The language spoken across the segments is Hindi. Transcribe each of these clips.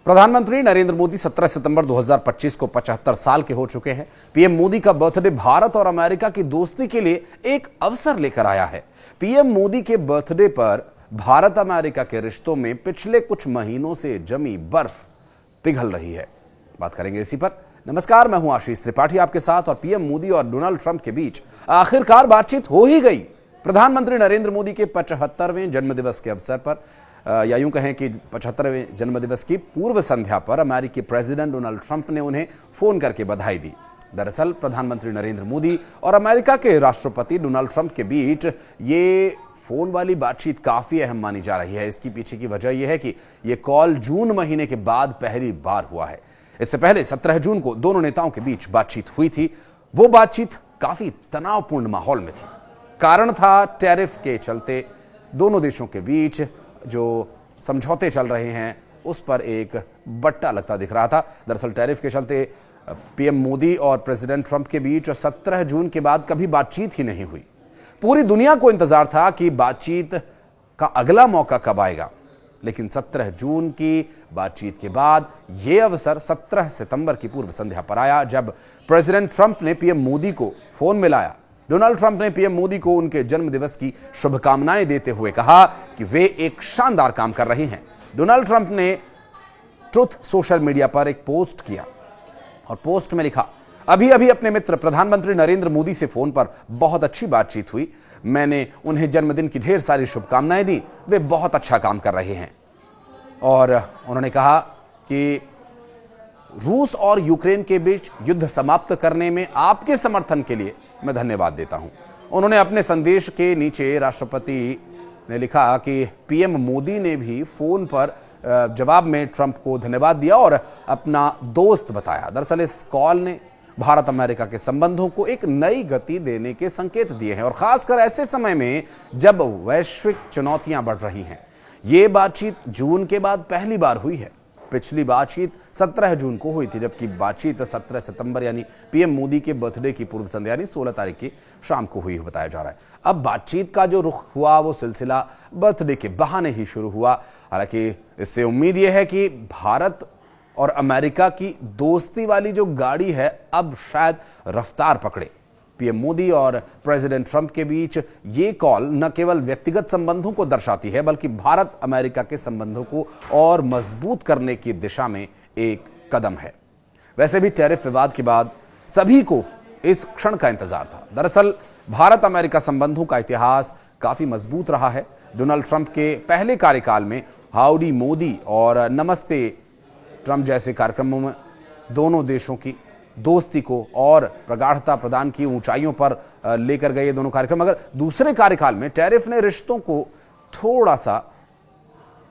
प्रधानमंत्री नरेंद्र मोदी 17 सितंबर 2025 को 75 साल के हो चुके हैं। पीएम मोदी का बर्थडे भारत और अमेरिका की दोस्ती के लिए एक अवसर लेकर आया है। पीएम मोदी के बर्थडे पर भारत अमेरिका के रिश्तों में पिछले कुछ महीनों से जमी बर्फ पिघल रही है। बात करेंगे इसी पर। नमस्कार, मैं हूं आशीष त्रिपाठी आपके साथ। और पीएम मोदी और डोनाल्ड ट्रंप के बीच आखिरकार बातचीत हो ही गई। प्रधानमंत्री नरेंद्र मोदी के 75वें जन्मदिवस के अवसर पर, या यूं कहें कि 75वें जन्मदिवस की पूर्व संध्या पर अमेरिकी प्रेसिडेंट डोनाल्ड ट्रंप ने उन्हें फोन करके बधाई दी। दरअसल प्रधानमंत्री नरेंद्र मोदी और अमेरिका के राष्ट्रपति डोनाल्ड ट्रंप के बीच ये फोन वाली बातचीत काफी अहम मानी जा रही है। इसकी पीछे की वजह यह है कि यह कॉल जून महीने के बाद पहली बार हुआ है। इससे पहले 17 जून को दोनों नेताओं के बीच बातचीत हुई थी। वो बातचीत काफी तनावपूर्ण माहौल में थी। कारण था टैरिफ के चलते दोनों देशों के बीच जो समझौते चल रहे हैं उस पर एक बट्टा लगता दिख रहा था। दरअसल टैरिफ के चलते पीएम मोदी और प्रेसिडेंट ट्रंप के बीच 17 जून के बाद कभी बातचीत ही नहीं हुई। पूरी दुनिया को इंतजार था कि बातचीत का अगला मौका कब आएगा, लेकिन 17 जून की बातचीत के बाद यह अवसर 17 सितंबर की पूर्व संध्या पर आया, जब प्रेसिडेंट ट्रंप ने पीएम मोदी को फोन मिलाया। डोनाल्ड ट्रंप ने पीएम मोदी को उनके जन्मदिवस की शुभकामनाएं देते हुए कहा कि वे एक शानदार काम कर रहे हैं। डोनाल्ड ट्रंप ने ट्रुथ सोशल मीडिया पर एक पोस्ट किया और पोस्ट में लिखा, अभी अभी अपने मित्र प्रधानमंत्री नरेंद्र मोदी से फोन पर बहुत अच्छी बातचीत हुई। मैंने उन्हें जन्मदिन की ढेर सारी शुभकामनाएं दी। वे बहुत अच्छा काम कर रहे हैं। और उन्होंने कहा कि रूस और यूक्रेन के बीच युद्ध समाप्त करने में आपके समर्थन के लिए मैं धन्यवाद देता हूं। उन्होंने अपने संदेश के नीचे राष्ट्रपति ने लिखा कि पीएम मोदी ने भी फोन पर जवाब में ट्रंप को धन्यवाद दिया और अपना दोस्त बताया। दरअसल इस कॉल ने भारत अमेरिका के संबंधों को एक नई गति देने के संकेत दिए हैं, और खासकर ऐसे समय में जब वैश्विक चुनौतियां बढ़ रही हैं। ये बातचीत जून के बाद पहली बार हुई है। पिछली बातचीत 17 जून को हुई थी, जबकि बातचीत 17 सितंबर यानी पीएम मोदी के बर्थडे की पूर्व संध्या यानी 16 तारीख की शाम को हुई बताया जा रहा है। अब बातचीत का जो रुख हुआ वो सिलसिला बर्थडे के बहाने ही शुरू हुआ। हालांकि इससे उम्मीद यह है कि भारत और अमेरिका की दोस्ती वाली जो गाड़ी है अब शायद रफ्तार पकड़े। पीएम मोदी और प्रेसिडेंट ट्रंप के बीच ये कॉल न केवल व्यक्तिगत संबंधों को दर्शाती है, बल्कि भारत अमेरिका के संबंधों को और मजबूत करने की दिशा में एक कदम है। वैसे भी टैरिफ विवाद के बाद सभी को इस क्षण का इंतजार था। दरअसल भारत अमेरिका संबंधों का इतिहास काफी मजबूत रहा है। डोनाल्ड ट्रंप के पहले कार्यकाल में हाउडी मोदी और नमस्ते ट्रंप जैसे कार्यक्रमों में दोनों देशों की दोस्ती को और प्रगाढ़ता प्रदान की ऊंचाइयों पर लेकर गए दोनों कार्यक्रम। मगर दूसरे कार्यकाल में टैरिफ ने रिश्तों को थोड़ा सा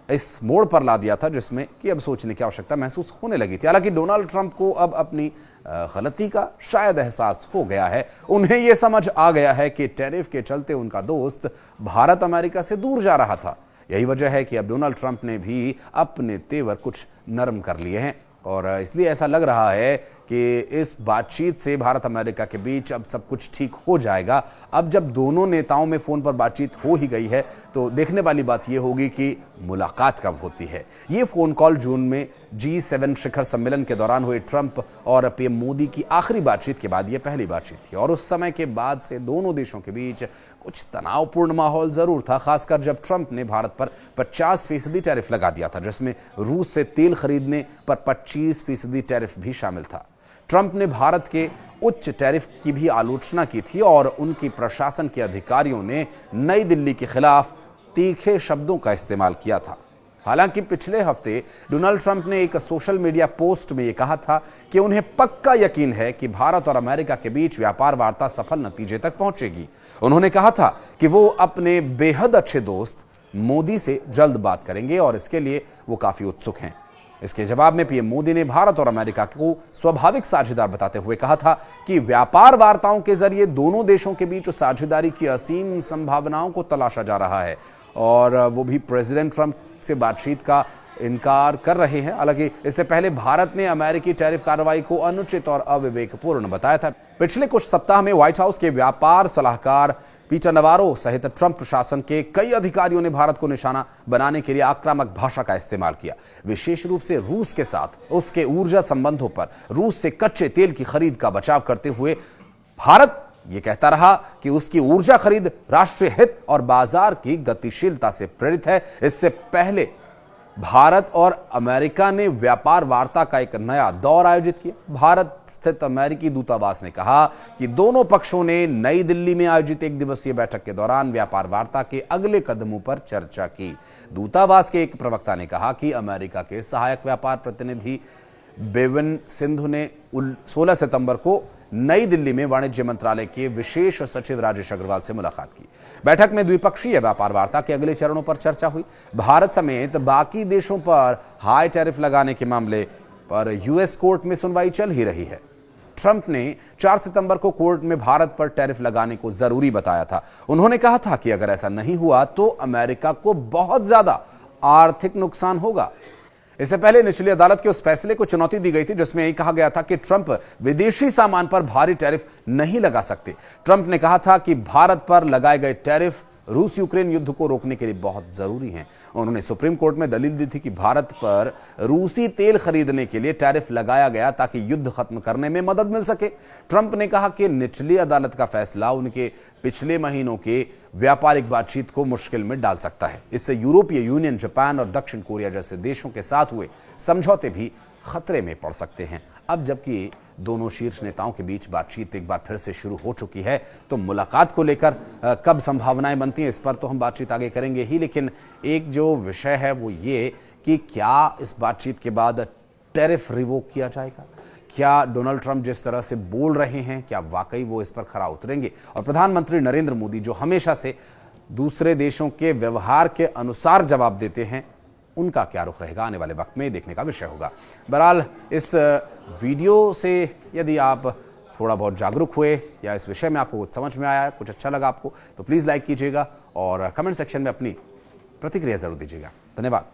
इस मोड़ पर ला दिया था, जिसमें कि अब सोचने की आवश्यकता महसूस होने लगी थी। हालांकि डोनाल्ड ट्रंप को अब अपनी गलती का शायद एहसास हो गया है। उन्हें यह समझ आ गया है कि टैरिफ के चलते उनका दोस्त भारत अमेरिका से दूर जा रहा था। यही वजह है कि अब डोनाल्ड ट्रंप ने भी अपने तेवर कुछ नरम कर लिए हैं, और इसलिए ऐसा लग रहा है कि इस बातचीत से भारत अमेरिका के बीच अब सब कुछ ठीक हो जाएगा। अब जब दोनों नेताओं में फोन पर बातचीत हो ही गई है तो देखने वाली बात यह होगी कि मुलाकात कब होती है। ये फोन कॉल जून में G7 शिखर सम्मेलन के दौरान हुए ट्रंप और पीएम मोदी की आखिरी बातचीत के बाद यह पहली बातचीत थी, और उस समय के बाद से दोनों देशों के बीच कुछ तनावपूर्ण माहौल जरूर था, खासकर जब ट्रंप ने भारत पर 50% टैरिफ लगा दिया था, जिसमें रूस से तेल खरीदने पर 25% टैरिफ भी शामिल था। ट्रंप ने भारत के उच्च टैरिफ की भी आलोचना की थी और उनकी प्रशासन के अधिकारियों ने नई दिल्ली के खिलाफ तीखे शब्दों का इस्तेमाल किया था। हालांकि पिछले हफ्ते डोनाल्ड ट्रंप ने एक सोशल मीडिया पोस्ट में यह कहा था कि उन्हें पक्का यकीन है कि भारत और अमेरिका के बीच व्यापार वार्ता सफल नतीजे तक पहुंचेगी। उन्होंने कहा था कि वो अपने बेहद अच्छे दोस्त मोदी से जल्द बात करेंगे और इसके लिए वो काफी उत्सुक हैं। इसके जवाब में पीएम मोदी ने भारत और अमेरिका को स्वाभाविक साझेदार बताते हुए कहा था कि व्यापार वार्ताओं के जरिए दोनों देशों के बीच साझेदारी की असीम संभावनाओं को तलाशा जा रहा है, और वो भी प्रेसिडेंट ट्रंप से बातचीत का इनकार कर रहे हैं। हालांकि इससे पहले भारत ने अमेरिकी टैरिफ कार्रवाई को अनुचित और अविवेकपूर्ण बताया था। पिछले कुछ सप्ताह में व्हाइट हाउस के व्यापार सलाहकार पीटर नवारो सहित ट्रंप प्रशासन के कई अधिकारियों ने भारत को निशाना बनाने के लिए आक्रामक भाषा का इस्तेमाल किया। विशेष रूप से रूस के साथ उसके ऊर्जा संबंधों पर रूस से कच्चे तेल की खरीद का बचाव करते हुए भारत ये कहता रहा कि उसकी ऊर्जा खरीद राष्ट्रीय हित और बाजार की गतिशीलता से प्रेरित है। इससे पहले भारत और अमेरिका ने व्यापार वार्ता का एक नया दौर आयोजित किया। भारत स्थित अमेरिकी दूतावास ने कहा कि दोनों पक्षों ने नई दिल्ली में आयोजित एक दिवसीय बैठक के दौरान व्यापार वार्ता के अगले कदमों पर चर्चा की। दूतावास के एक प्रवक्ता ने कहा कि अमेरिका के सहायक व्यापार प्रतिनिधि बेवन सिंधु ने 16 सितंबर को नई दिल्ली में वाणिज्य मंत्रालय के विशेष सचिव राजेश अग्रवाल से मुलाकात की। बैठक में द्विपक्षीय व्यापार वार्ता के अगले चरणों पर चर्चा हुई। भारत समेत बाकी देशों पर हाई टैरिफ लगाने के मामले पर यूएस कोर्ट में सुनवाई चल ही रही है। ट्रंप ने 4 सितंबर को कोर्ट में भारत पर टैरिफ लगाने को जरूरी बताया था। उन्होंने कहा था कि अगर ऐसा नहीं हुआ तो अमेरिका को बहुत ज्यादा आर्थिक नुकसान होगा। इससे पहले निचली अदालत के उस फैसले को चुनौती दी गई थी जिसमें यह कहा गया था कि ट्रंप विदेशी सामान पर भारी टैरिफ नहीं लगा सकते। ट्रंप ने कहा था कि भारत पर लगाए गए टैरिफ रूस यूक्रेन युद्ध को रोकने के लिए बहुत जरूरी हैं। उन्होंने सुप्रीम कोर्ट में दलील दी थी कि भारत पर रूसी तेल खरीदने के लिए टैरिफ लगाया गया ताकि युद्ध खत्म करने में मदद मिल सके। ट्रंप ने कहा कि निचली अदालत का फैसला उनके पिछले महीनों के व्यापारिक बातचीत को मुश्किल में डाल सकता है। इससे यूरोपीय यूनियन, जापान और दक्षिण कोरिया जैसे देशों के साथ हुए समझौते भी खतरे में पड़ सकते हैं। अब जबकि दोनों शीर्ष नेताओं के बीच बातचीत एक बार फिर से शुरू हो चुकी है, तो मुलाकात को लेकर कब संभावनाएं बनती हैं इस पर तो हम बातचीत आगे करेंगे ही। लेकिन एक जो विषय है वो ये कि क्या इस बातचीत के बाद टैरिफ रिवोक किया जाएगा? क्या डोनाल्ड ट्रंप जिस तरह से बोल रहे हैं क्या वाकई वो इस पर खरा उतरेंगे? और प्रधानमंत्री नरेंद्र मोदी जो हमेशा से दूसरे देशों के व्यवहार के अनुसार जवाब देते हैं, उनका क्या रुख रहेगा आने वाले वक्त में देखने का विषय होगा। बहरहाल इस वीडियो से यदि आप थोड़ा बहुत जागरूक हुए या इस विषय में आपको कुछ समझ में आया, कुछ अच्छा लगा आपको, तो प्लीज़ लाइक कीजिएगा और कमेंट सेक्शन में अपनी प्रतिक्रिया जरूर दीजिएगा। धन्यवाद।